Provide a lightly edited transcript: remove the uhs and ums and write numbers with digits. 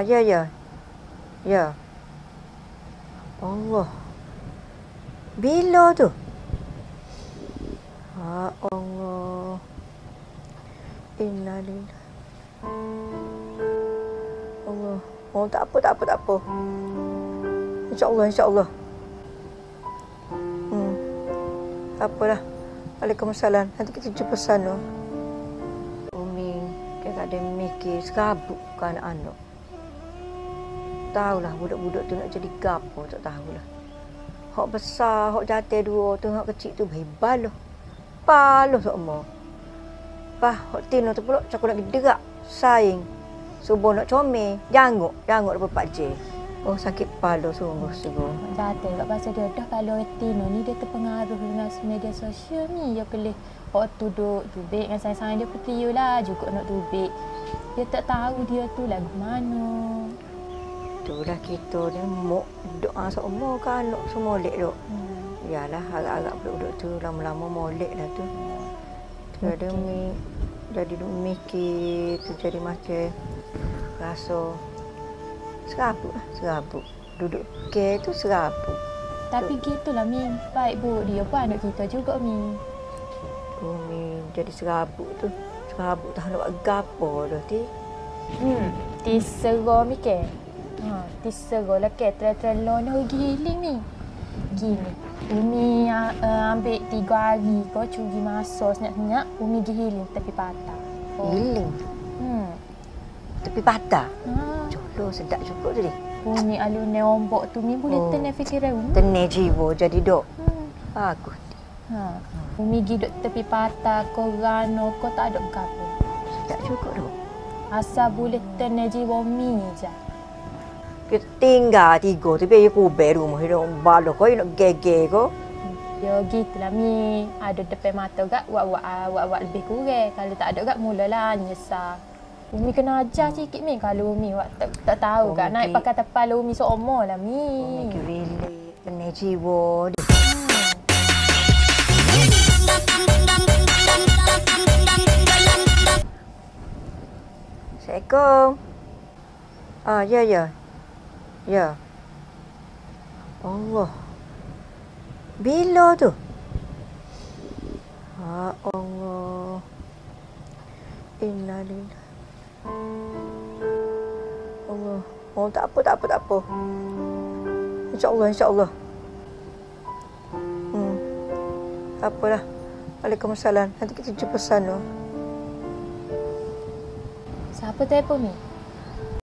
Ya, ya. Ya. Allah. Bila tu? Ya Allah. Innalillahi. Allah. Oh, tak apa, tak apa, tak apa. InsyaAllah, insyaAllah. Tak apalah. Waalaikumsalam. Nanti kita jumpa sana. Umi, kadang-kadang mikir serabut kan anak. Tahulah budak-budak tu nak jadi gapo, tak tahulah. Hak besar, hak jatuh dua tu, hak kecil tu hebat loh. Paloh semua. Pah, hak tino tu pula cakap nak gerak, saing. Subuh nak comel, janguk dapat Pak J. Oh, sakit kepala sungguh-sungguh. Jatuh kat pasal dia dah kalau Tino ni dia terpengaruh dengan media sosial ni. Dia pilih hak tu duk tubik dengan sayang-sayang dia peti lah juga nak tubik. Dia tak tahu dia tu lagu mana. Itulah kita ni mok doa semua kan anak semua molek duk. Yalah harap-harap budak-budak tu lama-lama molek lah tu. Jadi jadi duk mikir tu jadi macam rasa serabut. Duduk ke tu serabut. Tapi gitulah Min. Baik buruk dia pun anak kita juga Min. Umi jadi serabut tu. Serabut tak nak buat gapo dah ti. Ti serah mikir. Ti serah lah ke tren-tren lo ni pergi healing ni. Gini. Umi ambil 3 hari kau curi masa senyap-senyap. Umi pergi healing tepi patah. Healing? Tepi patah? Colo sedap juga tu dia. Umi alun ombak tu Umi boleh tenang fikiran Umi. Tenang jiwa jadi dok. Bagus. Umi pergi duk tepi patah kau rano kau tak ada apa. Sedap juga dok. Asal boleh tenang jiwa Umi je. Kita tinggal 3 tapi dia kubur rumah dia balok kau nak gege kau. Ya gitulah Mi. Ada depan mata gak buat lebih kurang. Kalau tak ada gak mulalah nyesal. Umi kena ajar sikit Mi kalau Umi tak tahu gak naik pakai tepal Umi seumur lah Mi. Umi relate tenang jiwa dia. Assalamualaikum. Ya, ya. Ya. Allah. Bila tu? Ya Allah. Innalillahi. Allah. Oh, tak apa, tak apa, tak apa. InsyaAllah, insyaAllah. Tak apalah. Waalaikumsalam. Nanti kita jumpa sana. Siapa telefon Mi?